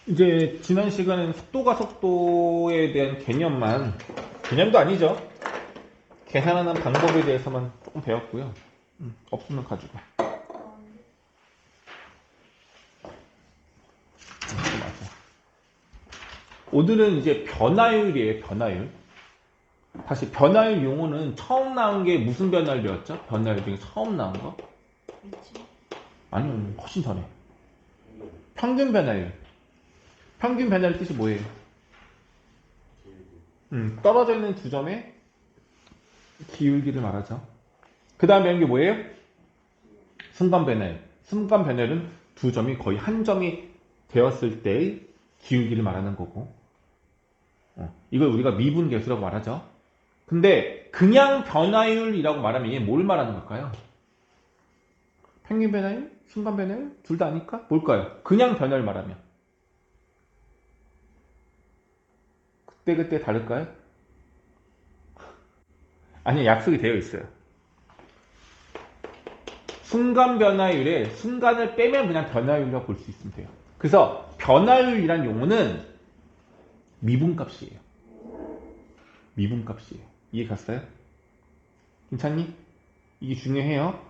이제 지난 시간엔 속도가 속도에 대한 개념도 아니죠. 계산하는 방법에 대해서만 조금 배웠고요. 없으면 가지고. 맞아. 오늘은 이제 변화율이에요, 변화율. 다시 변화율 용어는 처음 나온 게 무슨 변화율 배웠죠? 변화율 중에 처음 나온 거? 아니요, 훨씬 전에. 평균 변화율. 평균 변화율 뜻이 뭐예요? 떨어져 있는 두 점의 기울기를 말하죠. 그 다음에 배운 게 뭐예요? 순간 변화율. 순간 변화율은 두 점이 거의 한 점이 되었을 때의 기울기를 말하는 거고, 이걸 우리가 미분계수라고 말하죠. 근데 그냥 변화율이라고 말하면 얘 뭘 말하는 걸까요? 평균 변화율? 순간 변화율? 둘 다 아닐까? 뭘까요? 그냥 변화율 말하면 그때그때 다를까요? 아니, 약속이 되어 있어요. 순간 변화율에 순간을 빼면 그냥 변화율이라고 볼 수 있으면 돼요. 그래서 변화율이란 용어는 미분값이에요. 미분값이에요. 이해 갔어요? 괜찮니? 이게 중요해요.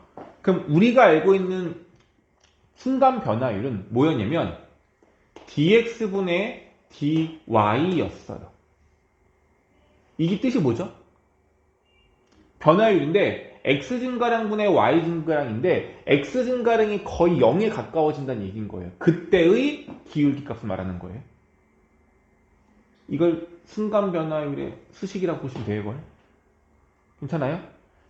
그럼 우리가 알고 있는 순간 변화율은 뭐였냐면 dx분의 dy였어요. 이게 뜻이 뭐죠? 변화율인데 x 증가량분의 y 증가량인데 x 증가량이 거의 0에 가까워진다는 얘기인 거예요. 그때의 기울기 값을 말하는 거예요. 이걸 순간 변화율의 수식이라고 보시면 돼요. 이걸. 괜찮아요?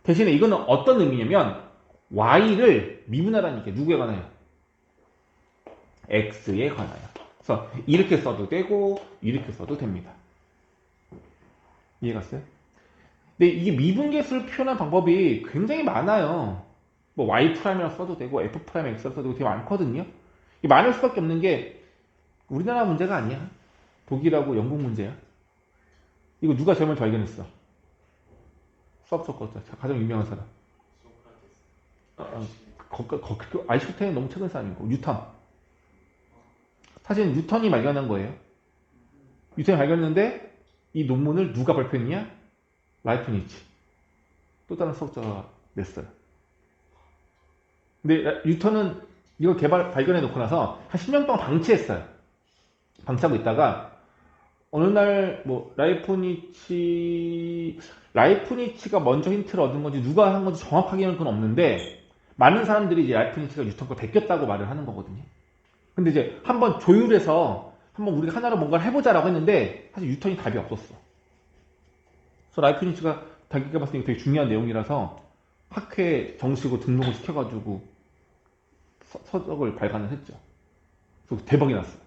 대신에 이거는 어떤 의미냐면 y를 미분하라는 얘기예요. 누구에 관하여? x에 관하여. 그래서 이렇게 써도 되고 이렇게 써도 됩니다. 이해 갔어요? 근데 이게 미분계수를 표현한 방법이 굉장히 많아요. 뭐 y'이라고 써도 되고 f'x라고 써도 되고 되게 많거든요. 많을 수밖에 없는 게 우리나라 문제가 아니야. 독일하고 영국 문제야. 이거 누가 제일 먼저 발견했어? 수학 적었다. 가장 유명한 사람. 아인슈타인은 너무 최근 사람이고 뉴턴. 사실 뉴턴이 발견한 거예요. 뉴턴이 발견했는데 이 논문을 누가 발표했냐? 라이프니츠. 또 다른 수학자가 냈어요. 근데 뉴턴은 이걸 발견해 놓고 나서 한 10년 동안 방치했어요. 방치하고 있다가 어느 날 뭐 라이프니츠가 먼저 힌트를 얻은 건지 누가 한 건지 정확하게는 그건 없는데 많은 사람들이 이제 라이프니츠가 뉴턴 걸 베꼈다고 말을 하는 거거든요. 근데 이제 한번 조율해서 한번 우리가 하나로 뭔가를 해보자라고 했는데 사실 뉴턴이 답이 없었어. 그래서 라이프니츠가 자기가 봤을 때 되게 중요한 내용이라서 학회에 정식으로 등록을 시켜가지고 서적을 발간을 했죠. 그래서 대박이 났어요.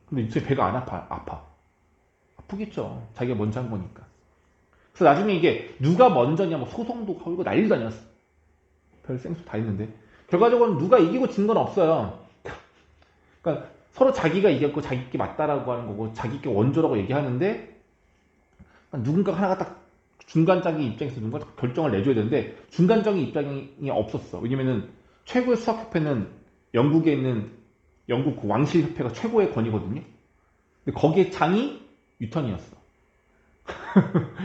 근데 뉴턴이 배가 안 아파. 아프겠죠. 자기가 먼저 한 거니까. 그래서 나중에 이게 누가 먼저냐 뭐 소송도 걸고 난리도 아니었어. 별 생수 다 있는데 결과적으로는 누가 이기고 진 건 없어요. 그러니까 서로 자기가 이겼고 자기께 맞다라고 하는 거고 자기께 원조라고 얘기하는데 누군가가 하나가 딱 중간적인 입장에서 누군가 결정을 내줘야 되는데 중간적인 입장이 없었어. 왜냐면은 최고의 수학협회는 영국에 있는 영국 그 왕실협회가 최고의 권위거든요. 근데 거기에 장이 뉴턴이었어.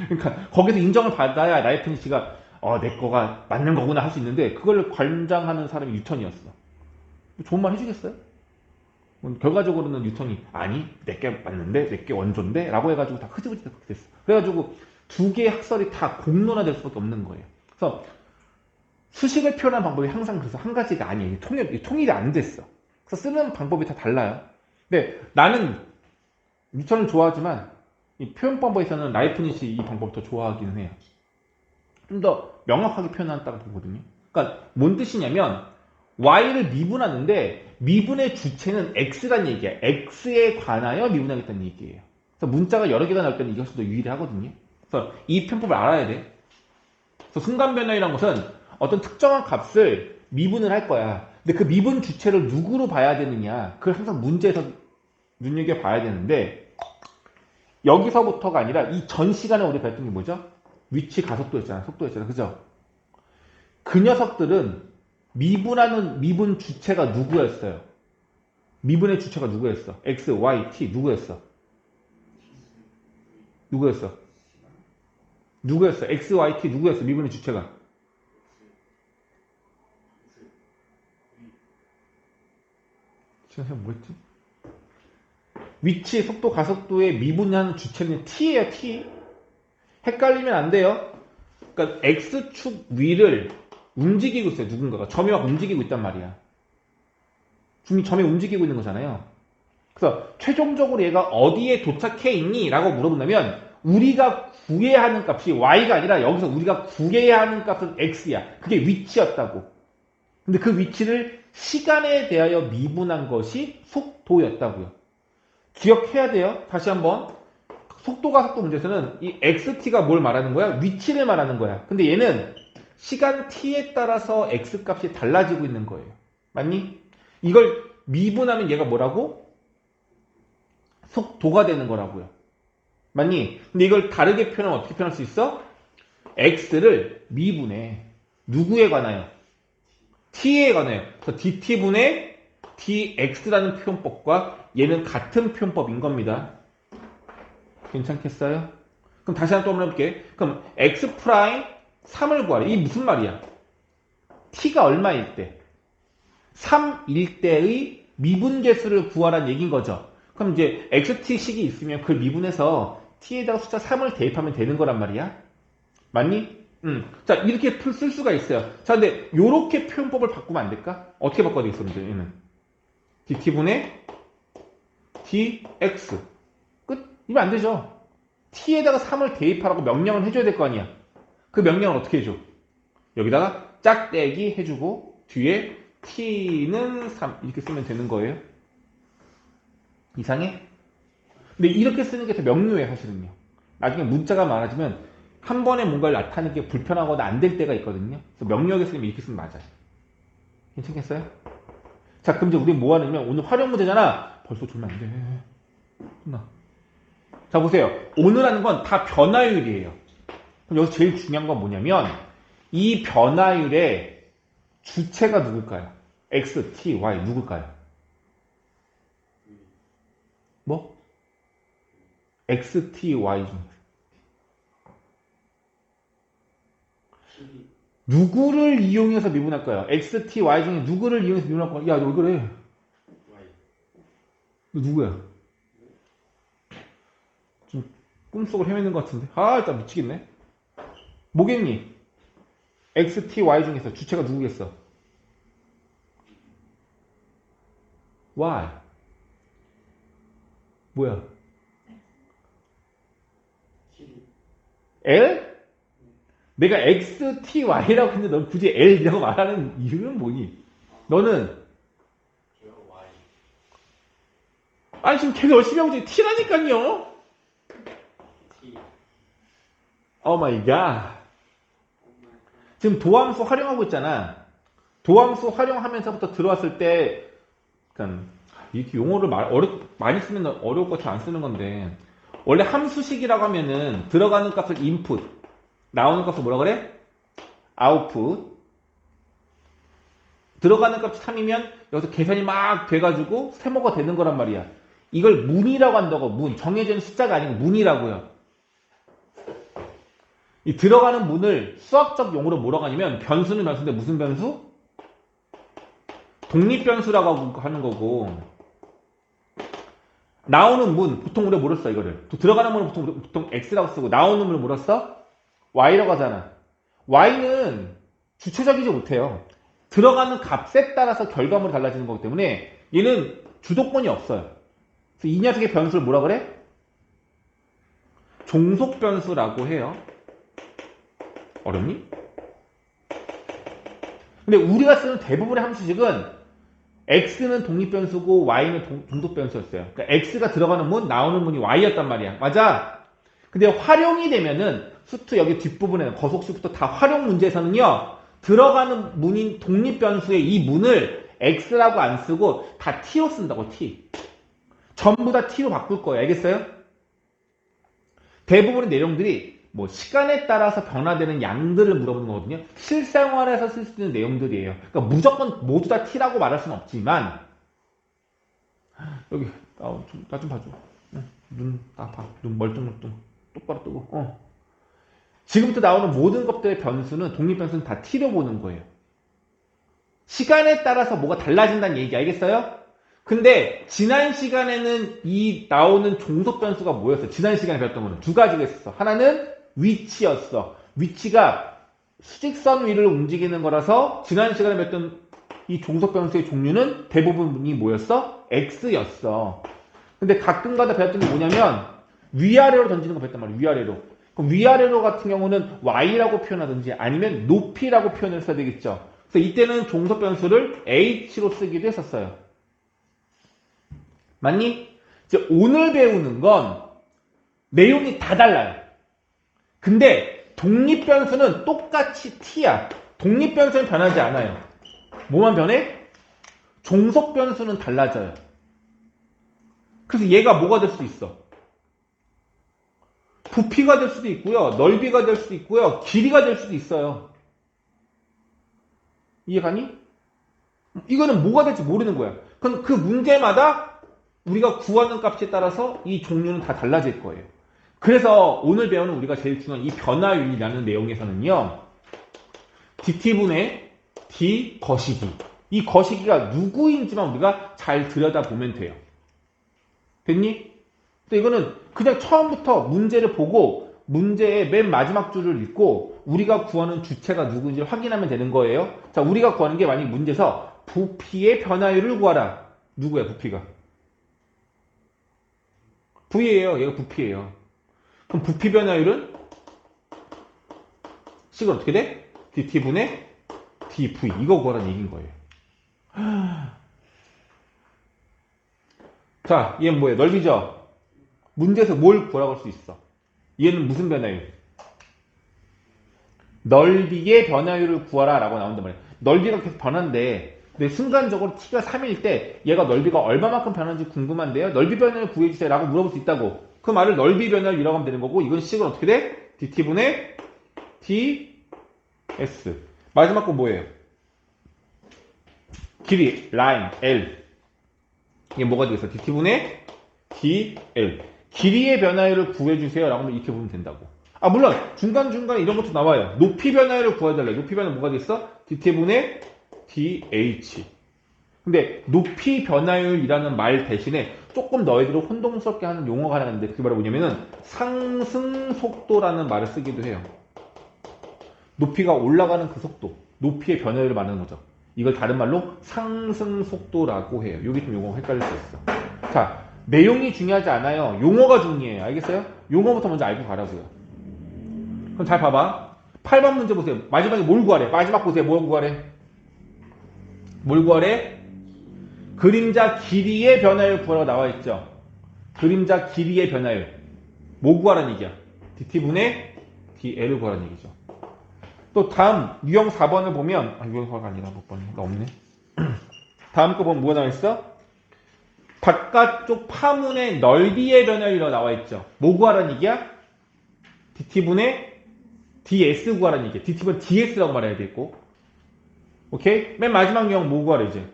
그러니까 거기서 인정을 받아야 라이프니츠가 내 거가 맞는 거구나 할 수 있는데 그걸 관장하는 사람이 뉴턴이었어. 좋은 말 해주겠어요? 결과적으로는 뉴턴이 아니 내게 맞는데 내게 원조인데 라고 해가지고 다 흐지부지 그렇게 됐어. 그래가지고 두 개의 학설이 다 공론화될 수밖에 없는 거예요. 그래서 수식을 표현하는 방법이 항상 그래서 한 가지가 아니에요. 통일이 안 됐어. 그래서 쓰는 방법이 다 달라요. 근데 나는 뉴턴을 좋아하지만 이 표현 방법에서는 라이프니츠 이 방법을 더 좋아하기는 해요. 좀 더 명확하게 표현한다고 보거든요. 그러니까 뭔 뜻이냐면 y를 미분하는데 미분의 주체는 x란 얘기야. x에 관하여 미분하겠다는 얘기예요. 그래서 문자가 여러 개가 나올 때는 이것이 더 유리하거든요. 그래서 이 편법을 알아야 돼. 그래서 순간 변화이란 것은 어떤 특정한 값을 미분을 할 거야. 근데 그 미분 주체를 누구로 봐야 되느냐. 그걸 항상 문제에서 눈여겨봐야 되는데 여기서부터가 아니라 이 전 시간에 우리가 배웠던 게 뭐죠? 위치 가속도였잖아. 속도였잖아. 그죠? 그 녀석들은 미분하는 미분 주체가 누구였어요? 미분의 주체가 누구였어? x, y, t 누구였어? 누구였어? 누구였어? x, y, t 누구였어? 미분의 주체가. 지금 뭐였지? 위치, 속도, 가속도의 미분한 주체는 t예요, t. 헷갈리면 안 돼요. 그러니까 x축 위를 움직이고 있어요, 누군가가. 점이 막 움직이고 있단 말이야. 점이 움직이고 있는 거잖아요. 그래서 최종적으로 얘가 어디에 도착해 있니? 라고 물어본다면 우리가 구해야 하는 값이 y가 아니라 여기서 우리가 구해야 하는 값은 x야. 그게 위치였다고. 근데 그 위치를 시간에 대하여 미분한 것이 속도였다고요. 기억해야 돼요. 다시 한번. 속도가 속도 문제에서는 이 xt,가 뭘 말하는 거야? 위치를 말하는 거야. 근데 얘는 시간 t에 따라서 x 값이 달라지고 있는 거예요. 맞니? 이걸 미분하면 얘가 뭐라고? 속도가 되는 거라고요. 맞니? 근데 이걸 다르게 표현하면 어떻게 표현할 수 있어? x를 미분해. 누구에 관하여? t에 관하여. 그래서 dt분의 dx라는 표현법과 얘는 같은 표현법인 겁니다. 괜찮겠어요? 그럼 다시 한번 해볼게. 그럼 x 프라임 3을 구하래. 이게 무슨 말이야? t가 얼마일 때? 3일 때의 미분계수를 구하라는 얘기인 거죠. 그럼 이제 xt식이 있으면 그걸 미분해서 t에다가 숫자 3을 대입하면 되는 거란 말이야. 맞니? 자, 이렇게 쓸 수가 있어요. 자, 근데 요렇게 표현법을 바꾸면 안 될까? 어떻게 바꿔야 되겠어, 이제 얘는? dt분의 dx. 끝? 이면 안 되죠. t에다가 3을 대입하라고 명령을 해줘야 될 거 아니야. 그 명령을 어떻게 해줘? 여기다가 짝대기 해주고 뒤에 t는 3 이렇게 쓰면 되는 거예요. 이상해? 근데 이렇게 쓰는 게 더 명료해 사실은요. 나중에 문자가 많아지면 한 번에 뭔가를 나타내는 게 불편하거나 안 될 때가 있거든요. 그래서 명료하게 쓰면 이렇게 쓰면 맞아요. 괜찮겠어요? 자, 그럼 이제 우리 뭐 하냐면 오늘 활용 문제잖아. 벌써 졸면 안 돼. 끝나. 자, 보세요. 오늘 하는 건 다 변화율이에요. 그럼 여기서 제일 중요한 건 뭐냐면 이 변화율의 주체가 누굴까요? x, t, y 누굴까요? 뭐? x, t, y 중에서 누구를 이용해서 미분할까요? x, t, y 중에 누구를 이용해서 미분할까요? 야, 너 왜 그래? 너 누구야? 좀 꿈속을 헤매는 것 같은데. 아, 일단 미치겠네. 뭐겠니? x, t, y 중에서 주체가 누구겠어? y. 뭐야? L? 내가 X, T, Y라고 했는데 넌 굳이 L이라고 말하는 이유는 뭐니? 너는 아니 지금 걔가 열심히 하고 있지 T라니까요. 오 마이 갓. 지금 도함수 활용하고 있잖아. 도함수 활용하면서부터 들어왔을 때 그러니까 이렇게 용어를 많이 쓰면 어려울 것 같아 안 쓰는 건데 원래 함수식이라고 하면은 들어가는 값을 input 나오는 값을 뭐라 그래? output. 들어가는 값이 3이면 여기서 계산이 막 돼가지고 세모가 되는 거란 말이야. 이걸 문이라고 한다고. 문. 정해진 숫자가 아니고 문이라고요. 이 들어가는 문을 수학적 용어로 뭐라고 하냐면 변수는 변수인데 무슨 변수? 독립변수라고 하는 거고 나오는 문 보통 우리가 뭐로 써 이거를 들어가는 문을 보통 x라고 쓰고 나오는 문을 뭐로 써? y라고 하잖아. y는 주체적이지 못해요. 들어가는 값에 따라서 결과물이 달라지는 거기 때문에 얘는 주도권이 없어요. 그래서 이 녀석의 변수를 뭐라 그래? 종속변수라고 해요. 어렵니? 근데 우리가 쓰는 대부분의 함수식은 x는 독립변수고 y는 종속변수였어요. 그러니까 x가 들어가는 문, 나오는 문이 y였단 말이야. 맞아? 근데 활용이 되면은 수트 여기 뒷부분에 거속수부터 다 활용 문제에서는요. 들어가는 문인 독립변수의 이 문을 x라고 안 쓰고 다 t로 쓴다고 t. 전부 다 t로 바꿀 거예요. 알겠어요? 대부분의 내용들이 뭐 시간에 따라서 변화되는 양들을 물어보는 거거든요. 실생활에서 쓸 수 있는 내용들이에요. 그러니까 무조건 모두 다 t라고 말할 수는 없지만 여기 나 좀 봐줘. 눈 딱 봐. 눈 멀뚱멀뚱 똑바로 뜨고. 지금부터 나오는 모든 것들의 변수는 독립변수는 다 t로 보는 거예요. 시간에 따라서 뭐가 달라진다는 얘기 알겠어요? 근데 지난 시간에는 이 나오는 종속 변수가 뭐였어? 지난 시간에 배웠던 거는 두 가지가 있었어. 하나는 위치였어. 위치가 수직선 위를 움직이는 거라서 지난 시간에 배웠던 이 종속 변수의 종류는 대부분이 뭐였어? x였어. 근데 가끔가다 배웠던 게 뭐냐면 위아래로 던지는 거 배웠단 말이야. 위아래로. 그럼 위아래로 같은 경우는 y라고 표현하든지 아니면 높이라고 표현을 써야 되겠죠. 그래서 이때는 종속 변수를 h로 쓰기도 했었어요. 맞니? 이제 오늘 배우는 건 내용이 다 달라요. 근데 독립변수는 똑같이 t야. 독립변수는 변하지 않아요. 뭐만 변해? 종속변수는 달라져요. 그래서 얘가 뭐가 될 수도 있어? 부피가 될 수도 있고요. 넓이가 될 수도 있고요. 길이가 될 수도 있어요. 이해가니? 이거는 뭐가 될지 모르는 거야. 그럼 그 문제마다 우리가 구하는 값에 따라서 이 종류는 다 달라질 거예요. 그래서 오늘 배우는 우리가 제일 중요한 이 변화율이라는 내용에서는요. dt분의 d 거시기. 이 거시기가 누구인지만 우리가 잘 들여다보면 돼요. 됐니? 근데 이거는 그냥 처음부터 문제를 보고 문제의 맨 마지막 줄을 읽고 우리가 구하는 주체가 누구인지 확인하면 되는 거예요. 자, 우리가 구하는 게 만약 문제에서 부피의 변화율을 구하라. 누구야, 부피가? V예요. 얘가 부피예요. 그럼 부피 변화율은 식은 어떻게 돼? dt분의 dv. 이거 구하라는 얘기인 거예요. 자, 얘는 뭐예요? 넓이죠? 문제에서 뭘 구하라고 할 수 있어? 얘는 무슨 변화율? 넓이의 변화율을 구하라 라고 나온단 말이에요. 넓이가 계속 변한데 근데 순간적으로 t가 3일 때 얘가 넓이가 얼마만큼 변하는지 궁금한데요. 넓이 변화율 구해주세요 라고 물어볼 수 있다고. 그 말을 넓이 변화율이라고 하면 되는 거고 이건 식은 어떻게 돼? dt분의 ds. 마지막 거 뭐예요? 길이 라인 L. 이게 뭐가 되겠어? dt분의 dl. 길이의 변화율을 구해주세요 라고 하면 이렇게 보면 된다고. 아 물론 중간중간에 이런 것도 나와요. 높이 변화율을 구해달래. 높이 변화율 뭐가 됐어? dt분의 dh. 근데 높이 변화율이라는 말 대신에 조금 너희들을 혼동스럽게 하는 용어가 하나 있는데 그게 바로 뭐냐면은 상승 속도라는 말을 쓰기도 해요. 높이가 올라가는 그 속도, 높이의 변화율을 말하는 거죠. 이걸 다른 말로 상승 속도라고 해요. 여기 좀 용어가 헷갈릴 수 있어. 자, 내용이 중요하지 않아요. 용어가 중요해요. 알겠어요? 용어부터 먼저 알고 가라고요. 그럼 잘 봐봐. 8번 문제 보세요. 마지막에 뭘 구하래? 마지막 보세요. 뭘 구하래? 뭘 구하래? 그림자 길이의 변화율 구하라고 나와 있죠. 그림자 길이의 변화율. 뭐 구하라는 얘기야? dt분의 dl을 구하라는 얘기죠. 또 다음 유형 4번을 보면 유형 4번이 아니라 몇 번인가 없네. 다음 거 보면 뭐가 나와 있어? 바깥쪽 파문의 넓이의 변화율이라고 나와 있죠. 뭐 구하라는 얘기야? dt분의 ds 구하라는 얘기야. dt분의 ds라고 말해야 되겠고. 오케이? 맨 마지막 유형 뭐 구하래 이제?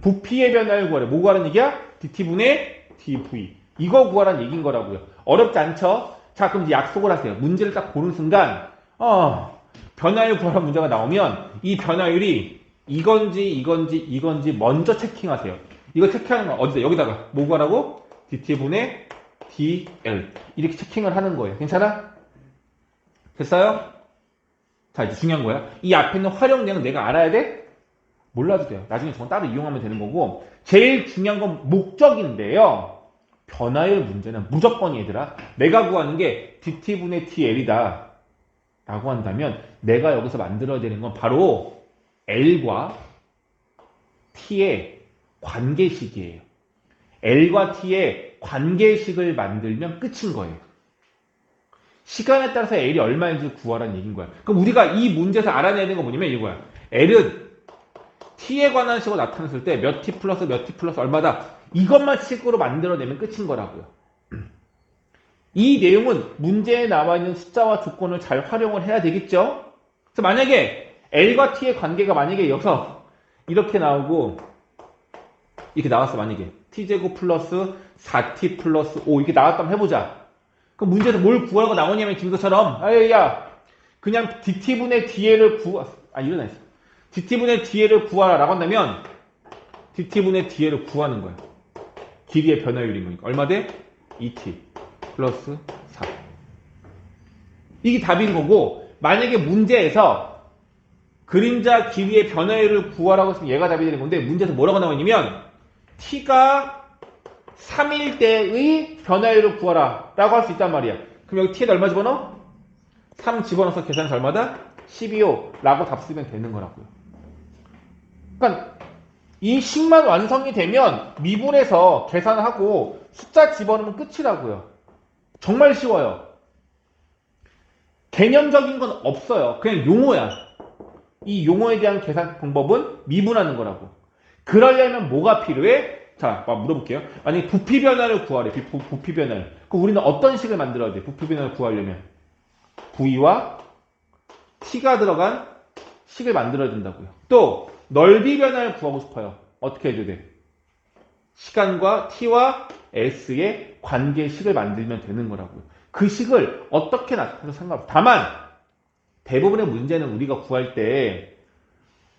부피의 변화율 구하래. 뭐 구하라는 얘기야? dt분의 dv. 이거 구하라는 얘기인 거라고요. 어렵지 않죠? 자, 그럼 이제 약속을 하세요. 문제를 딱 보는 순간, 변화율 구하라는 문제가 나오면 이 변화율이 이건지 먼저 체킹하세요. 이거 체킹하는 건 어디다? 여기다가 뭐 구하라고? dt분의 dl. 이렇게 체킹을 하는 거예요. 괜찮아? 됐어요? 자, 이제 중요한 거야. 이 앞에 있는 활용량은 내가 알아야 돼? 몰라도 돼요. 나중에 저건 따로 이용하면 되는 거고 제일 중요한 건 목적인데요. 변화율 문제는 무조건 얘들아 내가 구하는 게 dt분의 dl이다 라고 한다면 내가 여기서 만들어야 되는 건 바로 L과 T의 관계식이에요. L과 T의 관계식을 만들면 끝인 거예요. 시간에 따라서 L이 얼마인지 구하라는 얘기인 거야. 그럼 우리가 이 문제에서 알아내야 되는 건 뭐냐면 이거야. L은 T에 관한 식으로 나타났을 때 몇 T 플러스 몇 T 플러스 얼마다 이것만 식으로 만들어내면 끝인 거라고요. 이 내용은 문제에 나와 있는 숫자와 조건을 잘 활용을 해야 되겠죠? 그래서 만약에 L과 T의 관계가 만약에 여기서 이렇게 나오고 이렇게 나왔어, 만약에. t제곱 플러스 4t 플러스 5 이렇게 나왔다면 해보자. 그럼 문제에서 뭘 구하라고 나오냐면 지금 것처럼, 야, 그냥 dt분의 dA를 일어나 있어. dt분의 dA를 구하라 라고 한다면, dt분의 dA를 구하는 거야. 길이의 변화율인 거니까. 얼마 돼? 2t 플러스 4. 이게 답인 거고, 만약에 문제에서 그림자 길이의 변화율을 구하라고 했으면 얘가 답이 되는 건데, 문제에서 뭐라고 나오냐면, t가 3일 때의 변화율을 구하라 라고 할 수 있단 말이야. 그럼 여기 t에다 얼마 집어넣어? 3 집어넣어서 계산해서 얼마다? 12호 라고 답 쓰면 되는 거라고요. 그러니까 이 식만 완성이 되면 미분해서 계산하고 숫자 집어넣으면 끝이라고요. 정말 쉬워요. 개념적인 건 없어요. 그냥 용어야. 이 용어에 대한 계산 방법은 미분하는 거라고. 그러려면 뭐가 필요해? 자, 물어볼게요. 만약에 부피 변화를 구하래. 부피 변화를. 그럼 우리는 어떤 식을 만들어야 돼? 부피 변화를 구하려면. V와 T가 들어간 식을 만들어야 된다고요. 또 넓이 변화를 구하고 싶어요. 어떻게 해줘야 돼? 시간과 T와 S의 관계식을 만들면 되는 거라고요. 그 식을 어떻게 나타내도 상관없어. 다만 대부분의 문제는 우리가 구할 때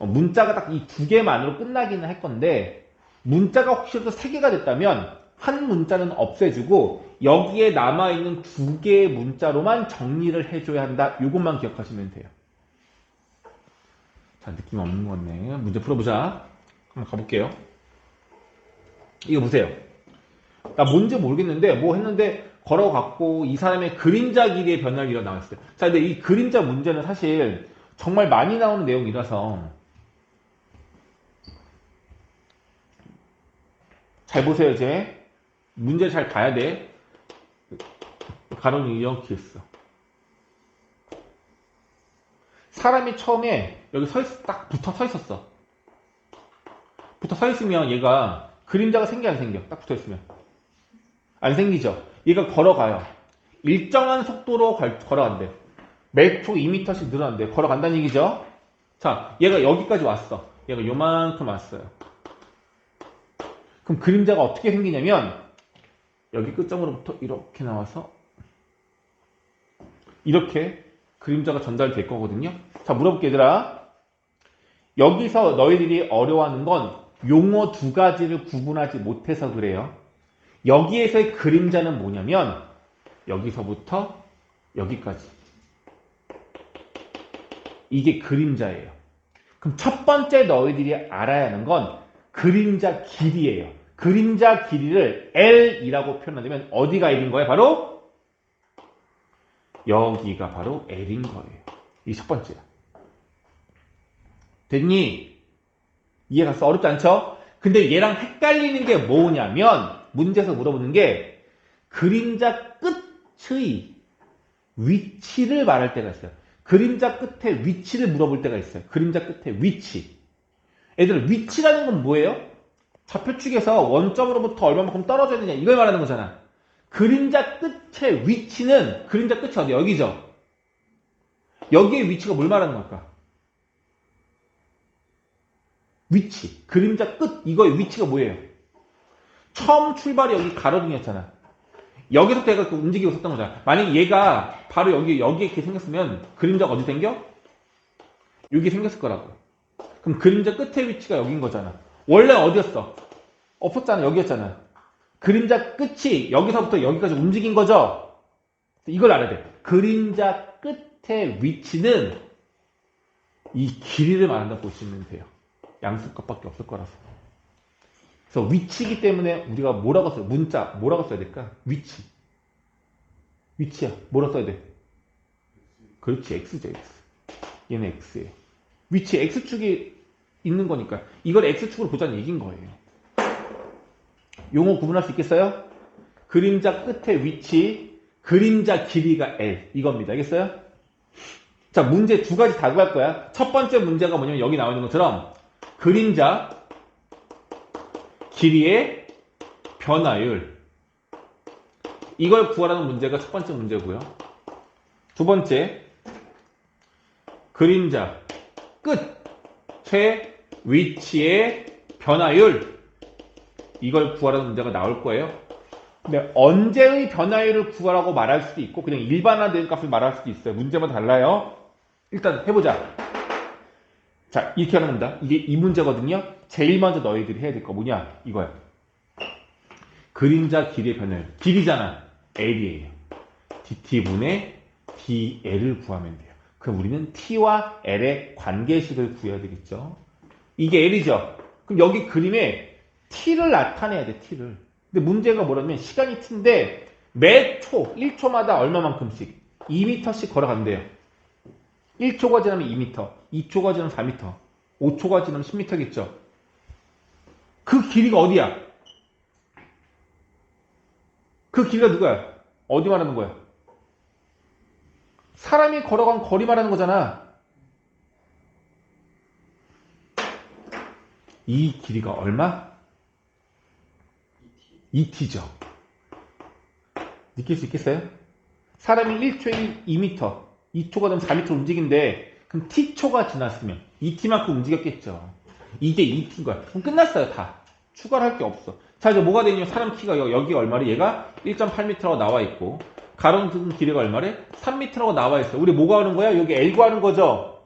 문자가 딱 이 두 개만으로 끝나기는 할 건데, 문자가 혹시라도 세 개가 됐다면 한 문자는 없애주고 여기에 남아있는 두 개의 문자로만 정리를 해줘야 한다. 이것만 기억하시면 돼요. 자, 느낌 없는 것 같네. 문제 풀어보자. 한번 가볼게요. 이거 보세요. 나 뭔지 모르겠는데 뭐 했는데 걸어갔고 이 사람의 그림자 길이의 변화율이라고 나왔어요. 자, 근데 이 그림자 문제는 사실 정말 많이 나오는 내용이라서 잘 보세요. 이제 문제를 잘 봐야 돼. 가로는 이렇게 있어. 사람이 처음에 여기 딱 붙어 서 있었어. 붙어 서 있으면 얘가 그림자가 생겨 안 생겨? 딱 붙어 있으면 안 생기죠. 얘가 걸어가요. 일정한 속도로 걸어간대. 매 초 2m씩 늘어난대. 걸어간다는 얘기죠. 자, 얘가 여기까지 왔어. 얘가 요만큼 왔어요. 그럼 그림자가 어떻게 생기냐면 여기 끝점으로부터 이렇게 나와서 이렇게 그림자가 전달될 거거든요. 자, 물어볼게 얘들아. 여기서 너희들이 어려워하는 건 용어 두 가지를 구분하지 못해서 그래요. 여기에서의 그림자는 뭐냐면 여기서부터 여기까지. 이게 그림자예요. 그럼 첫 번째 너희들이 알아야 하는 건 그림자 길이예요. 그림자 길이를 L이라고 표현하자면 어디가 L인 거예요? 바로 여기가 바로 L인 거예요. 이 첫 번째야. 됐니? 이해가 갔어? 어렵지 않죠? 근데 얘랑 헷갈리는 게 뭐냐면 문제에서 물어보는 게 그림자 끝의 위치를 말할 때가 있어요. 그림자 끝의 위치를 물어볼 때가 있어요. 그림자 끝의 위치. 애들 위치라는 건 뭐예요? 좌표축에서 원점으로부터 얼마만큼 떨어져 있느냐 이걸 말하는 거잖아. 그림자 끝의 위치는 그림자 끝이 어디? 여기죠. 여기의 위치가 뭘 말하는 걸까? 위치. 그림자 끝 이거의 위치가 뭐예요? 처음 출발이 여기 가로등이었잖아. 여기서부터 얘가 움직이고 있었던 거잖아. 만약 얘가 바로 여기에 이렇게 생겼으면 그림자가 어디 생겨? 여기 생겼을 거라고. 그럼 그림자 끝의 위치가 여긴 거잖아. 원래 어디였어? 없었잖아. 여기였잖아. 그림자 끝이 여기서부터 여기까지 움직인 거죠? 이걸 알아야 돼. 그림자 끝의 위치는 이 길이를 말한다고 보시면 돼요. 양수값밖에 없을 거라서. 그래서 위치이기 때문에 우리가 뭐라고 써요? 문자 뭐라고 써야 될까? 위치. 위치야. 뭐라고 써야 돼? 그렇지. X죠. X. 얘는 X예요. 위치 X축이 있는 거니까 이걸 X축으로 보자는 얘기인 거예요. 용어 구분할 수 있겠어요? 그림자 끝의 위치, 그림자 길이가 L 이겁니다. 알겠어요? 자, 문제 두 가지 다 구할 거야. 첫 번째 문제가 뭐냐면 여기 나와 있는 것처럼 그림자 길이의 변화율 이걸 구하라는 문제가 첫 번째 문제고요. 두 번째 그림자 끝의 위치의 변화율 이걸 구하라는 문제가 나올 거예요. 근데 언제의 변화율을 구하라고 말할 수도 있고 그냥 일반화된 값을 말할 수도 있어요. 문제마다 달라요. 일단 해보자. 자, 이렇게 하는 겁니다. 이게 이 문제거든요. 제일 먼저 너희들이 해야 될 거 뭐냐? 이거야. 그림자 길이의 변화율. 길이잖아. L이에요. dt분의 dl을 구하면 돼요. 그럼 우리는 t와 l의 관계식을 구해야 되겠죠. 이게 L이죠. 그럼 여기 그림에 t를 나타내야 돼, t를. 근데 문제가 뭐냐면 시간이 t인데 매 초, 1초마다 얼마만큼씩 2m씩 걸어간대요. 1초가 지나면 2m, 2초가 지나면 4m, 5초가 지나면 10m겠죠. 그 길이가 어디야? 그 길이가 누구야? 어디 말하는 거야? 사람이 걸어간 거리 말하는 거잖아. 이 길이가 얼마? 2t죠. 느낄 수 있겠어요? 사람이 1초에 2m, 2초가 되면 4m 움직인데 그럼 t초가 지났으면 2t만큼 움직였겠죠. 이게 2t인 거야. 그럼 끝났어요, 다. 추가를 할 게 없어. 자, 이제 뭐가 되냐면 사람 키가 여기 얼마래? 얘가 1.8m라고 나와 있고 가로등 길이가 얼마래? 3m라고 나와 있어. 우리 뭐가 하는 거야? 여기 L 구하는 거죠.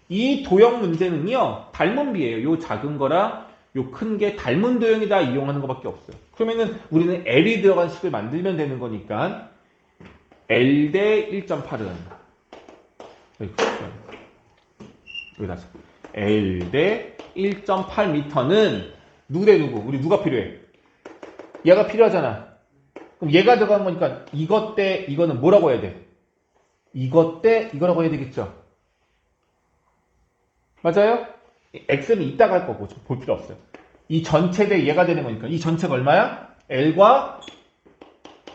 이 도형 문제는요, 닮은 비예요. 요 작은 거랑 요 큰 게 닮은 도형이다 이용하는 것밖에 없어요. 그러면은 우리는 L이 들어간 식을 만들면 되는 거니까 L 대 1.8은 여기다 L 대 1.8m는 누구 대 누구? 우리 누가 필요해? 얘가 필요하잖아. 그럼 얘가 들어간 거니까 이것 대 이거는 뭐라고 해야 돼? 이것 대 이거라고 해야 되겠죠? 맞아요? X는 이따가 할 거고 볼 필요 없어요. 이 전체 대 얘가 되는 거니까 이 전체가 얼마야? L과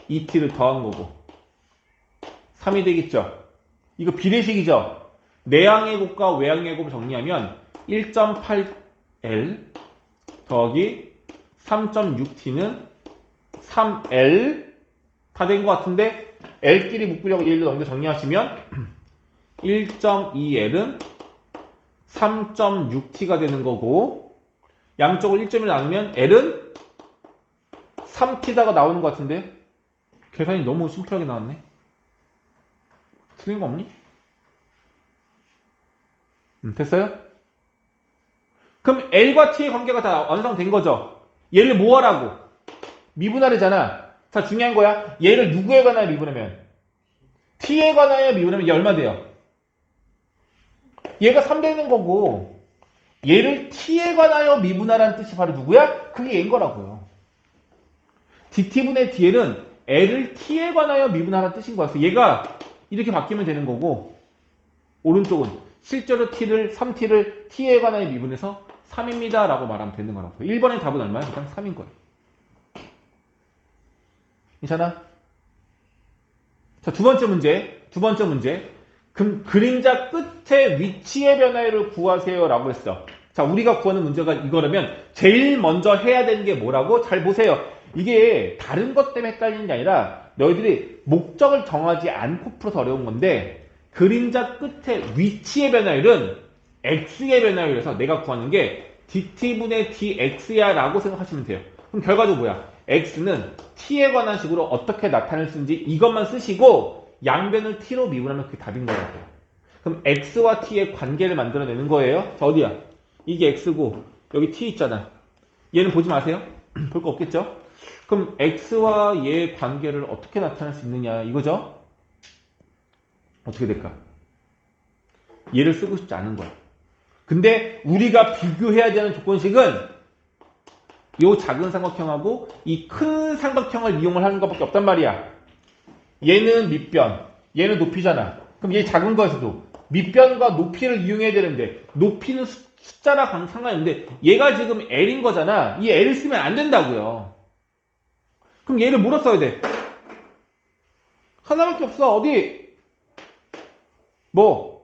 2t를 더한 거고 3이 되겠죠? 이거 비례식이죠? 내항의 곱과 외항의 곱을 정리하면 1.8L 더하기 3.6t는 3L 다 된 것 같은데 L끼리 묶으려고 1로 넘겨 정리하시면 1.2L은 3.6t가 되는 거고 양쪽을 1.1 나누면 L은 3t다가 나오는 것 같은데 계산이 너무 심플하게 나왔네. 틀린 거 없니? 됐어요? 그럼 L과 T의 관계가 다 완성된 거죠. 얘를 뭐 하라고? 미분하래잖아. 자, 중요한 거야. 얘를 누구에 관하여 미분하면? T에 관하여 미분하면 얘 얼마 돼요? 얘가 3 되는 거고 얘를 T에 관하여 미분하라는 뜻이 바로 누구야? 그게 얘인 거라고요. dt분의 dl은 L을 T에 관하여 미분하라는 뜻인 거였어. 얘가 이렇게 바뀌면 되는 거고 오른쪽은 실제로 T를 3T를 T에 관하여 미분해서 3입니다 라고 말하면 되는 거라고. 1번의 답은 얼마야? 일단 3인 거예요. 괜찮아? 자, 두 번째 문제. 그럼 그림자 끝에 위치의 변화율을 구하세요 라고 했어. 자, 우리가 구하는 문제가 이거라면 제일 먼저 해야 되는 게 뭐라고? 잘 보세요. 이게 다른 것 때문에 헷갈리는 게 아니라 너희들이 목적을 정하지 않고 풀어서 어려운 건데 그림자 끝에 위치의 변화율은 x의 변화율에서 내가 구하는 게 dt분의 dx야 라고 생각하시면 돼요. 그럼 결과적으로 뭐야? x는 t에 관한 식으로 어떻게 나타낼 수 있는지 이것만 쓰시고 양변을 t로 미분하면 그게 답인 거라고요. 그럼 x와 t의 관계를 만들어내는 거예요. 자, 어디야? 이게 x고 여기 t 있잖아. 얘는 보지 마세요. 볼 거 없겠죠? 그럼 x와 얘의 관계를 어떻게 나타낼 수 있느냐 이거죠? 어떻게 될까? 얘를 쓰고 싶지 않은 거야. 근데 우리가 비교해야 되는 조건식은 이 작은 삼각형하고 이 큰 삼각형을 이용을 하는 것밖에 없단 말이야. 얘는 밑변, 얘는 높이잖아. 그럼 얘 작은 거에서도 밑변과 높이를 이용해야 되는데 높이는 숫자나 상관이 없는데 얘가 지금 L인 거잖아. 이 L을 쓰면 안 된다고요. 그럼 얘를 뭐로 써야 돼? 하나밖에 없어. 어디? 뭐?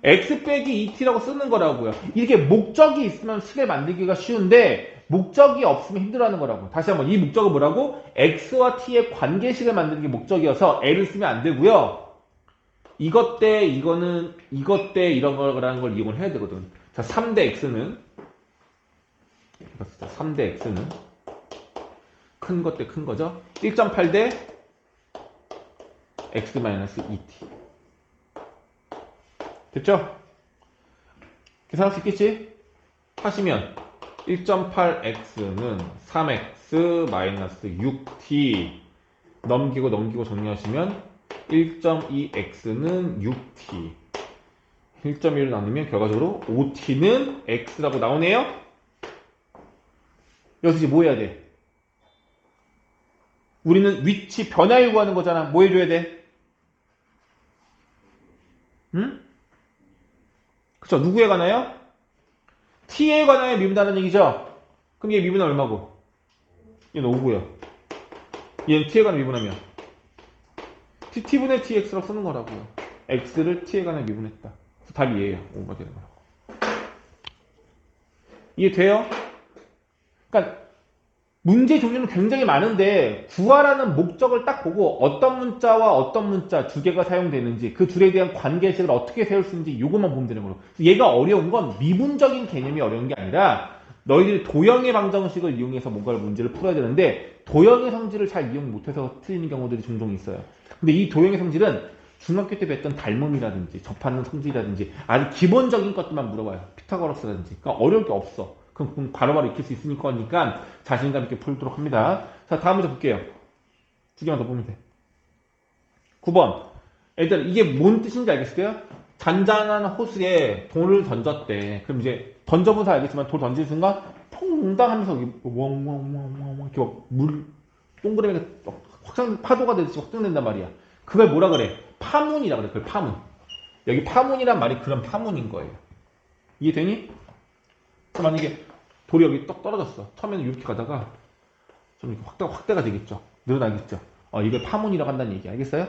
x 빼기 2t라고 쓰는 거라고요. 이렇게 목적이 있으면 식을 만들기가 쉬운데 목적이 없으면 힘들어하는 거라고. 다시 한번 이 목적은 뭐라고? x와 t의 관계식을 만드는 게 목적이어서 L을 쓰면 안 되고요. 이것 때 이거는 이것 때 이런 거라는 걸 이용을 해야 되거든. 자, 3대 x는 그래서 3대 x는 큰 것 대 큰 거죠. 1.8 대 x-2t. 됐죠? 계산할 수 있겠지? 하시면 1.8x는 3x-6t 넘기고 정리하시면 1.2x는 6t 1.1을 나누면 결과적으로 5t는 x라고 나오네요. 여기서 이제 뭐 해야 돼? 우리는 위치 변화율 구하는 거잖아. 뭐 해줘야 돼? 응? 그쵸? 누구에 관하여? t에 관하여 미분하는 얘기죠? 그럼 얘 미분은 얼마고? 얘는 5고요. 얘는 t에 관하여 미분하면 t분의 tx라고 쓰는 거라고요. x를 t에 관하여 미분했다. 그래서 답이 얘예요. 5가 되는 거라고. 이해돼요? 그러니까 문제 종류는 굉장히 많은데 구하라는 목적을 딱 보고 어떤 문자와 어떤 문자 두 개가 사용되는지 그 둘에 대한 관계식을 어떻게 세울 수 있는지 이것만 보면 되는 거로. 얘가 어려운 건 미분적인 개념이 어려운 게 아니라 너희들이 도형의 방정식을 이용해서 뭔가를 문제를 풀어야 되는데 도형의 성질을 잘 이용 못해서 틀리는 경우들이 종종 있어요. 근데 이 도형의 성질은 중학교 때 배웠던 닮음이라든지 접하는 성질이라든지 아주 기본적인 것들만 물어봐요. 피타고라스라든지. 그러니까 어려울 게 없어. 그럼 바로바로 익힐 수 있으니까 자신감 있게 풀도록 합니다. 자, 다음 문제 볼게요. 두 개만 더 보면 돼. 9번. 애들 이게 뭔 뜻인지 알겠어요? 잔잔한 호수에 돌을 던졌대. 그럼 이제 던져보서 알겠지만 돌 던지는 순간 퐁당 하면서 웡웡웡웡 이렇게 물 동그라미가 확장 파도가 되듯이 확장된단 말이야. 그걸 뭐라 그래? 파문이라 그래. 그걸 파문. 여기 파문이란 말이 그런 파문인 거예요. 이해되니? 그럼 만약에 돌이 여기 떡 떨어졌어. 처음에는 이렇게 가다가 좀 이렇게 확대가 되겠죠. 늘어나겠죠. 이걸 파문이라고 한다는 얘기 알겠어요?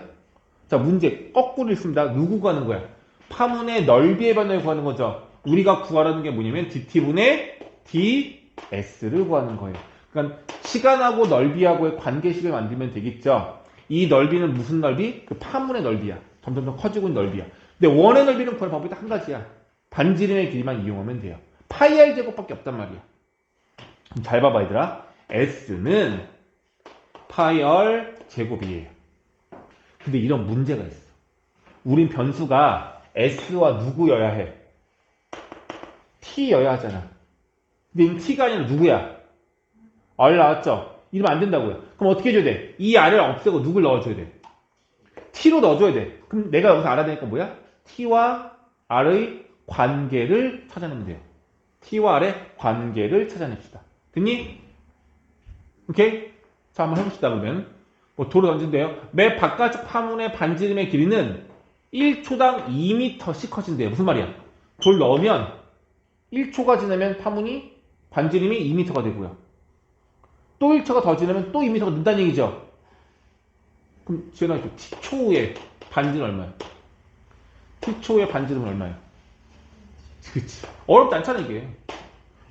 자, 문제 거꾸로 읽습니다. 누구 구하는 거야? 파문의 넓이의 변화를 구하는 거죠. 우리가 구하라는 게 뭐냐면 dt분의 ds를 구하는 거예요. 그러니까 시간하고 넓이하고의 관계식을 만들면 되겠죠. 이 넓이는 무슨 넓이? 그 파문의 넓이야. 점점 커지고 있는 넓이야. 근데 원의 넓이는 구할 방법이 딱 한 가지야. 반지름의 길이만 이용하면 돼요. 파이 r 제곱밖에 없단 말이야. 잘 봐봐 얘들아. s는 파이 r 제곱이에요. 근데 이런 문제가 있어. 우린 변수가 s와 누구여야 해? t여야 하잖아. 근데 t가 아니라 누구야? r 나왔죠? 이러면 안 된다고요. 그럼 어떻게 해줘야 돼? 이 r을 없애고 누굴 넣어줘야 돼? t로 넣어줘야 돼. 그럼 내가 여기서 알아야 되니까 뭐야? t와 r의 관계를 찾아내면 돼요. t와 r의 관계를 찾아냅시다. 됐니? 오케이? 자, 한번 해봅시다, 그러면. 돌을 던진대요. 매 바깥쪽 파문의 반지름의 길이는 1초당 2m씩 커진대요. 무슨 말이야? 돌 넣으면 1초가 지나면 파문이 반지름이 2m가 되고요. 또 1초가 더 지나면 또 2m가 는다는 얘기죠. 그럼 지현아, t초의 반지름 얼마야? t초의 반지름은 얼마야? 그치. 어렵지 않잖아, 이게.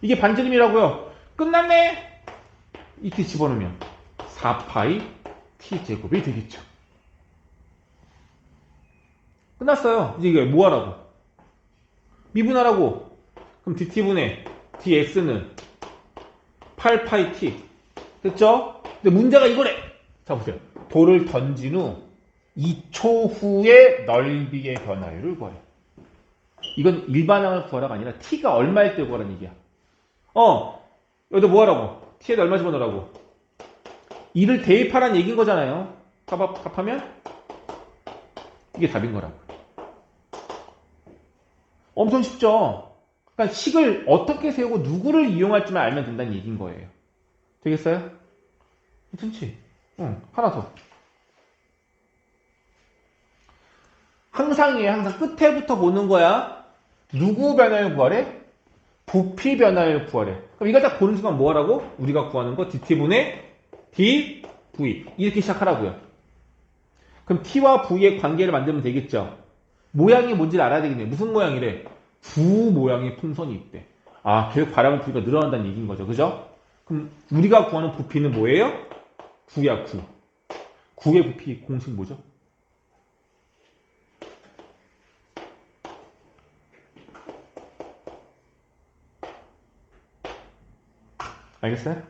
이게 반지름이라고요. 끝났네? 이렇게 집어넣으면 4파이 t제곱이 되겠죠. 끝났어요. 이제 이게 뭐 하라고? 미분하라고. 그럼 dt분의 dx는 8파이 t. 됐죠? 근데 문제가 이거래. 자, 보세요. 돌을 던진 후 2초 후에 넓이의 변화율을 구하래. 이건 일반항을 구하라가 아니라 t가 얼마일 때 구하라는 얘기야. 여기다 뭐 하라고? t에다 얼마 집어넣으라고? 2를 대입하라는 얘기인 거잖아요. 합하면 이게 답인 거라고. 엄청 쉽죠? 그러니까 식을 어떻게 세우고 누구를 이용할지만 알면 된다는 얘기인 거예요. 되겠어요? 괜찮지? 하나 더. 항상이에요. 항상 끝에부터 보는 거야. 누구 변화율 구하래? 부피 변화율 구하래. 그럼 이걸 딱 보는 순간 뭐 하라고? 우리가 구하는 거 dt분의 dv 이렇게 시작하라고요. 그럼 t와 v의 관계를 만들면 되겠죠. 모양이 뭔지를 알아야 되겠네. 무슨 모양이래? 구 모양의 풍선이 있대. 계속 바람을 부니까 늘어난다는 얘기인 거죠. 그죠? 그럼 우리가 구하는 부피는 뭐예요? 구야, 구. 구의 부피 공식 뭐죠? 알겠어요?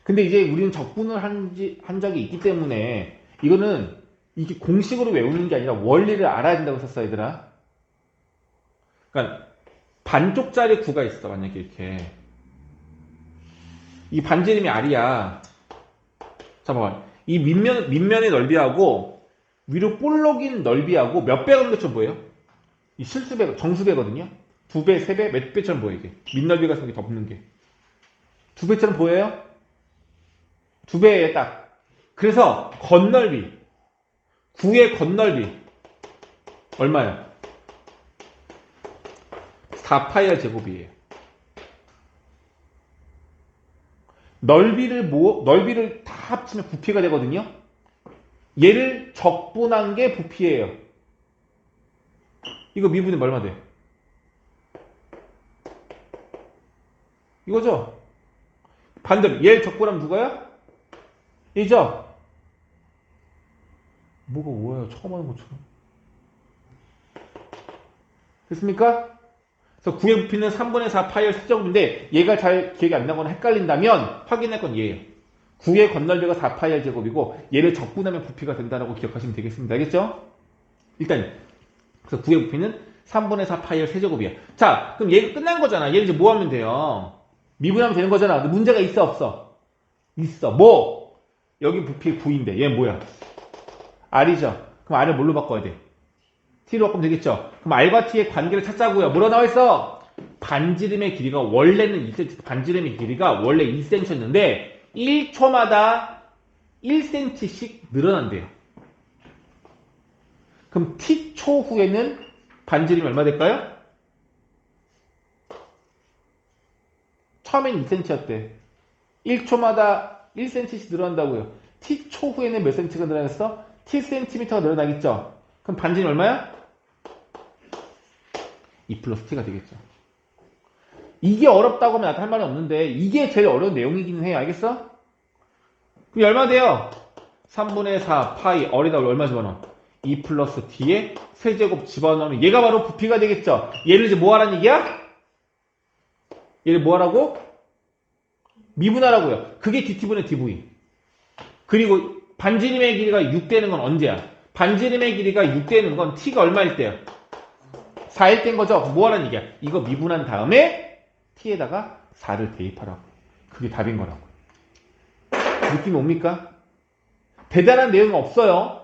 근데 이제 우리는 적분을 한 적이 있기 때문에 이거는 이게 공식으로 외우는 게 아니라 원리를 알아야 된다고 했었어, 얘들아. 그러니까 반쪽짜리 구가 있어, 만약에 이렇게. 이 반지름이 R이야. 잠깐만. 이 밑면의 넓이하고 위로 볼록인 넓이하고 몇 배가 넘겠죠, 뭐예요? 이 실수배, 정수배거든요? 2배, 3배, 몇 배처럼 보여, 이게. 밑넓이가 생긴 게 덮는 게. 2배처럼 보여요? 2배에 딱. 그래서 건넓이. 구의 건넓이. 얼마야? 4파이R 제곱이에요. 넓이를 다 합치면 부피가 되거든요? 얘를 적분한 게 부피예요. 이거 미분이 얼마 돼? 이거죠? 반대로 얘를 적분하면 누가요? 얘죠? 뭐가 뭐예요? 처음 하는 것처럼. 됐습니까? 그래서 구의 부피는 3분의 4 파이R 세제곱인데 얘가 잘 기억이 안 나거나 헷갈린다면 확인할 건 얘예요. 구의 건널비가 4 파이R 제곱이고 얘를 적분하면 부피가 된다라고 기억하시면 되겠습니다. 알겠죠? 일단 그래서 구의 부피는 3분의 4 파이R 세제곱이야. 자, 그럼 얘가 끝난 거잖아. 얘를 이제 뭐 하면 돼요? 미분하면 되는 거잖아. 근데 문제가 있어 없어? 있어. 뭐? 여기 부피 9인데 얘는 뭐야? R이죠. 그럼 R을 뭘로 바꿔야 돼? T로 바꾸면 되겠죠. 그럼 R과 T의 관계를 찾자고요. 뭐라 나와 있어? 반지름의 길이가 원래는 2cm, 반지름의 길이가 원래 2cm였는데 1초마다 1cm씩 늘어난대요. 그럼 T초 후에는 반지름이 얼마 될까요? 처음엔 2cm였대. 1초마다 1cm씩 늘어난다고요. T초 후에는 몇 cm가 늘어났어? Tcm가 늘어나겠죠. 그럼 반지름이 얼마야? 2 플러스 T가 되겠죠. 이게 어렵다고 하면 나한테 할 말이 없는데 이게 제일 어려운 내용이기는 해요. 알겠어? 그럼 얼마 돼요? 3분의 4 파이 어리다 얼마 집어넣어? 2 플러스 T에 세제곱 집어넣으면 얘가 바로 부피가 되겠죠. 얘를 이제 뭐 하라는 얘기야? 얘를 뭐 하라고? 미분하라고요. 그게 DT분의 DV. 그리고 반지름의 길이가 6 되는 건 언제야? 반지름의 길이가 6 되는 건 T가 얼마일 때야? 4일 때인 거죠? 뭐 하라는 얘기야? 이거 미분한 다음에 T에다가 4를 대입하라고. 그게 답인 거라고. 느낌이 옵니까? 대단한 내용은 없어요.